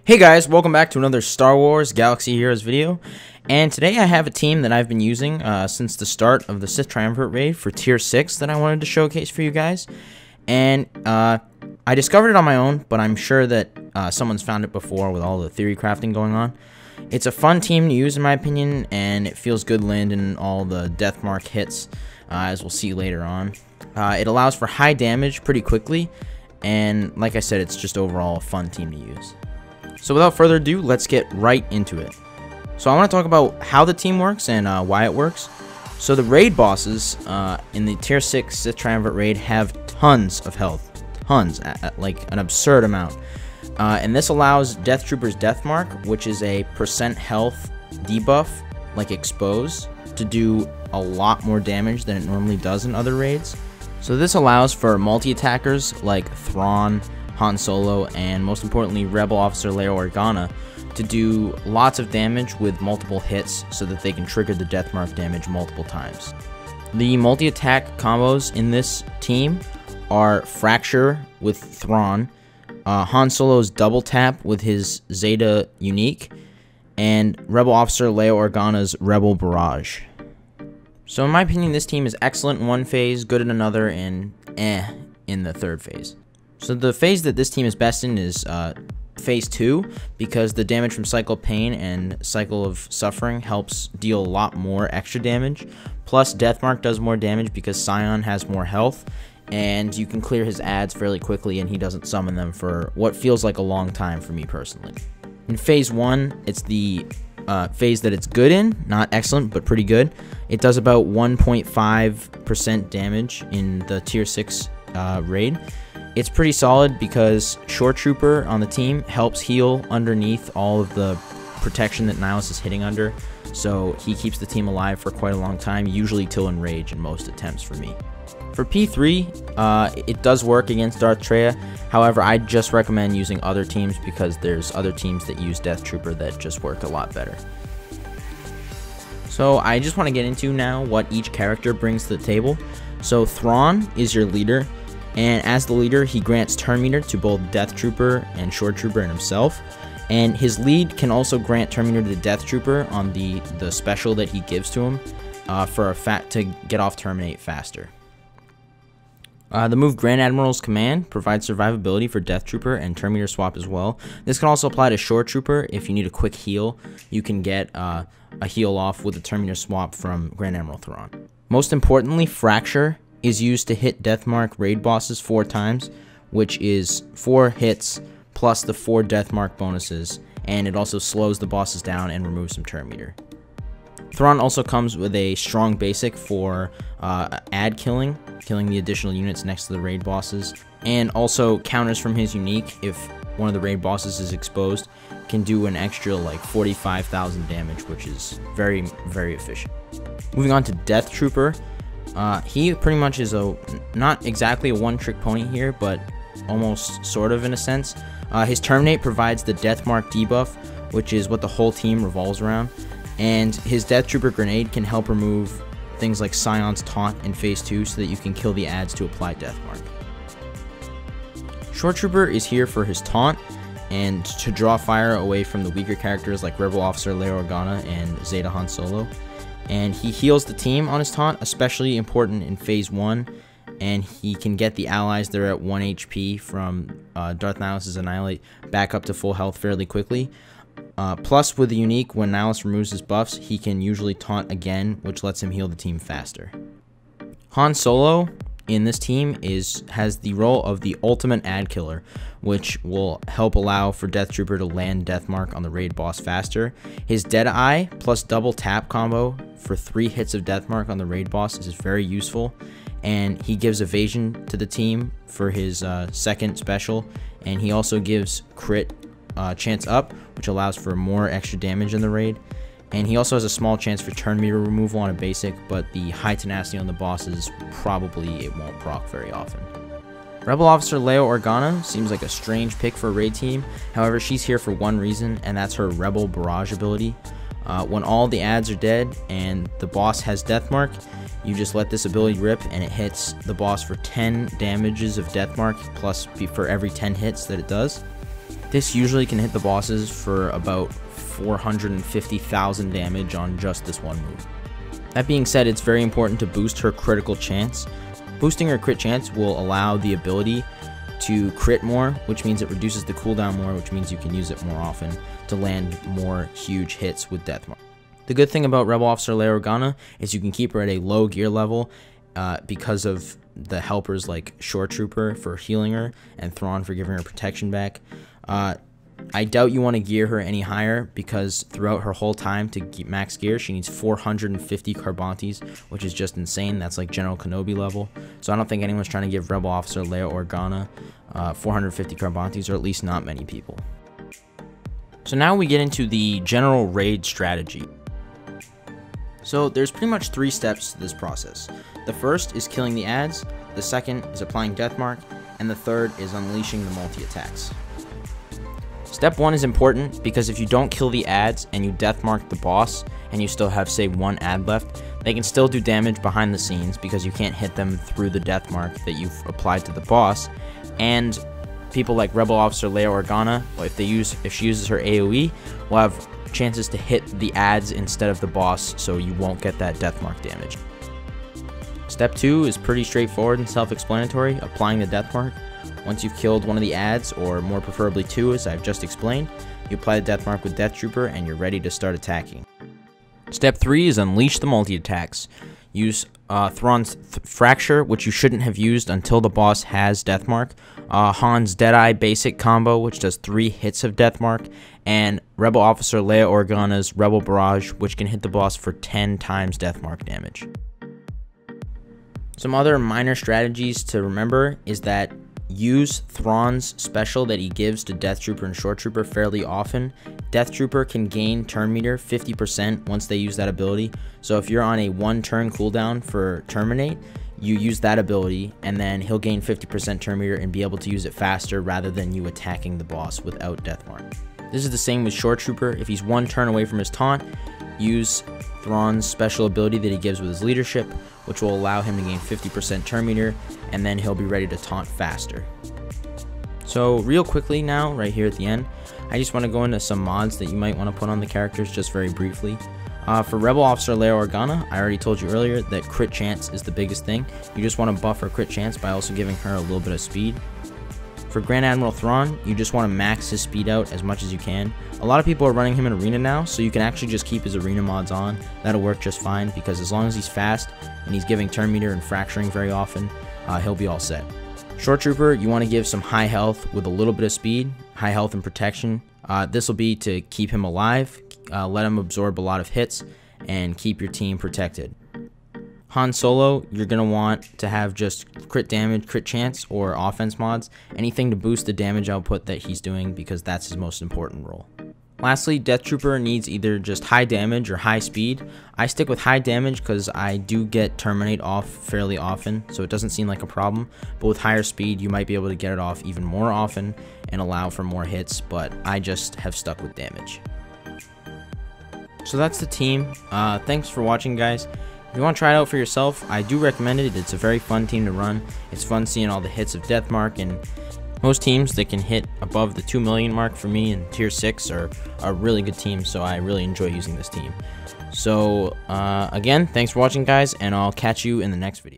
Hey guys, welcome back to another Star Wars Galaxy Heroes video, and today I have a team that I've been using since the start of the Sith Triumvirate raid for tier 6 that I wanted to showcase for you guys, and I discovered it on my own, but I'm sure that someone's found it before with all the theory crafting going on. It's a fun team to use in my opinion, and it feels good landing all the death mark hits, as we'll see later on. It allows for high damage pretty quickly, and like I said, it's just overall a fun team to use. So without further ado, let's get right into it. So I want to talk about how the team works and why it works. So the raid bosses in the tier 6 Sith Triumvirate raid have tons of health. Tons, like an absurd amount. And this allows Deathtrooper's Death Mark, which is a % health debuff, like Expose, to do a lot more damage than it normally does in other raids. So this allows for multi-attackers like Thrawn, Han Solo, and most importantly Rebel Officer Leia Organa to do lots of damage with multiple hits so that they can trigger the death mark damage multiple times. The multi-attack combos in this team are Fracture with Thrawn, Han Solo's double tap with his Zeta unique, and Rebel Officer Leia Organa's Rebel Barrage. So in my opinion, this team is excellent in one phase, good in another, and in the third phase. So the phase that this team is best in is phase 2, because the damage from Cycle of Pain and Cycle of Suffering helps deal a lot more extra damage. Plus Deathmark does more damage because Scion has more health, and you can clear his adds fairly quickly and he doesn't summon them for what feels like a long time for me personally. In phase 1, it's the phase that it's good in, not excellent, but pretty good. It does about 1.5% damage in the tier 6 raid. It's pretty solid because Shoretrooper on the team helps heal underneath all of the protection that Nihilus is hitting under, so he keeps the team alive for quite a long time, usually till Enrage in most attempts for me. For P3, it does work against Darth Traya, however I just recommend using other teams because there's other teams that use Deathtrooper that just work a lot better. So I just want to get into now what each character brings to the table. So Thrawn is your leader, and as the leader, he grants turn meter to both Deathtrooper and Shoretrooper and himself. And his lead can also grant turn meter to the Deathtrooper on the special that he gives to him to get off Terminate faster. The move Grand Admiral's Command provides survivability for Deathtrooper and turn meter swap as well. This can also apply to Shoretrooper. If you need a quick heal, you can get a heal off with a turn meter swap from Grand Admiral Thrawn. Most importantly, Fracture is used to hit Deathmark raid bosses 4 times, which is 4 hits plus the 4 Deathmark bonuses, and it also slows the bosses down and removes some turn meter. Thrawn also comes with a strong basic for ad killing the additional units next to the raid bosses, and also counters from his unique if one of the raid bosses is exposed, can do an extra like 45,000 damage, which is very, very efficient. Moving on to Deathtrooper. He pretty much is not exactly a one-trick pony here, but almost sort of in a sense. His Terminate provides the Deathmark debuff, which is what the whole team revolves around, and his Deathtrooper Grenade can help remove things like Scion's Taunt in phase 2 so that you can kill the adds to apply Deathmark. Shoretrooper is here for his Taunt and to draw fire away from the weaker characters like Rebel Officer Leia Organa and Zeta Han Solo. And he heals the team on his taunt, especially important in phase 1, and he can get the allies that are at 1 HP from Darth Nihilus' Annihilate back up to full health fairly quickly. Plus with the unique, when Nihilus removes his buffs, he can usually taunt again, which lets him heal the team faster. Han Solo in this team has the role of the ultimate ad killer, which will help allow for Deathtrooper to land Deathmark on the raid boss faster. His Deadeye plus double tap combo for 3 hits of Deathmark on the raid boss is very useful, and he gives evasion to the team for his second special, and he also gives crit chance up, which allows for more extra damage in the raid. And he also has a small chance for turn meter removal on a basic, but the high tenacity on the bosses, probably it won't proc very often. Rebel Officer Leia Organa seems like a strange pick for a raid team, however she's here for one reason, and that's her Rebel Barrage ability. When all the adds are dead and the boss has Deathmark, you just let this ability rip and it hits the boss for 10 damages of Deathmark plus for every 10 hits that it does. This usually can hit the bosses for about 450,000 damage on just this one move. That being said, it's very important to boost her critical chance. Boosting her crit chance will allow the ability to crit more, which means it reduces the cooldown more, which means you can use it more often to land more huge hits with Deathmark. The good thing about Rebel Officer Leia Organa is you can keep her at a low gear level because of the helpers like Shoretrooper for healing her and Thrawn for giving her protection back. I doubt you want to gear her any higher because throughout her whole time to get max gear, she needs 450 Carbantes, which is just insane. That's like General Kenobi level. So I don't think anyone's trying to give Rebel Officer Leia Organa 450 Carbantes, or at least not many people. So now we get into the general raid strategy. So there's pretty much 3 steps to this process. The first is killing the ads, the second is applying Deathmark, and the third is unleashing the multi-attacks. Step 1 is important because if you don't kill the ads and you deathmark the boss and you still have, say, 1 ad left, they can still do damage behind the scenes because you can't hit them through the deathmark that you've applied to the boss. And people like Rebel Officer Leia Organa, if she uses her AoE, will have chances to hit the ads instead of the boss, so you won't get that deathmark damage. Step 2 is pretty straightforward and self-explanatory, applying the deathmark. Once you've killed one of the ads, or more preferably 2 as I've just explained, you apply the deathmark with Death Trooper and you're ready to start attacking. Step 3 is unleash the multi-attacks. Use Thrawn's Fracture, which you shouldn't have used until the boss has Deathmark, Han's Deadeye basic combo, which does 3 hits of Deathmark, and Rebel Officer Leia Organa's Rebel Barrage, which can hit the boss for 10 times Deathmark damage. Some other minor strategies to remember is that use Thrawn's special that he gives to Death Trooper and Shoretrooper fairly often. Death Trooper can gain turn meter 50% once they use that ability. So if you're on a 1 turn cooldown for Terminate, you use that ability and then he'll gain 50% turn meter and be able to use it faster rather than you attacking the boss without Deathmark. This is the same with Shoretrooper. If he's 1 turn away from his taunt, use Thrawn's special ability that he gives with his leadership, which will allow him to gain 50% turn meter, and then he'll be ready to taunt faster. So real quickly now, right here at the end, I just want to go into some mods that you might want to put on the characters just very briefly. For Rebel Officer Leia Organa, I already told you earlier that crit chance is the biggest thing. You just want to buff her crit chance by also giving her a little bit of speed. For Grand Admiral Thrawn, you just want to max his speed out as much as you can. A lot of people are running him in Arena now, so you can actually just keep his Arena mods on. That'll work just fine, because as long as he's fast and he's giving turn meter and fracturing very often, he'll be all set. Shoretrooper, you want to give some high health with a little bit of speed, high health and protection. This will be to keep him alive, let him absorb a lot of hits, and keep your team protected. Han Solo, you're going to want to have just crit damage, crit chance, or offense mods, anything to boost the damage output that he's doing, because that's his most important role. Lastly, Death Trooper needs either just high damage or high speed. I stick with high damage because I do get Terminate off fairly often, so it doesn't seem like a problem, but with higher speed you might be able to get it off even more often and allow for more hits, but I just have stuck with damage. So that's the team. Thanks for watching, guys. If you want to try it out for yourself, I do recommend it. It's a very fun team to run. It's fun seeing all the hits of Deathmark, and most teams that can hit above the 2 million mark for me in tier 6 are a really good team, so I really enjoy using this team. So again, thanks for watching, guys, and I'll catch you in the next video.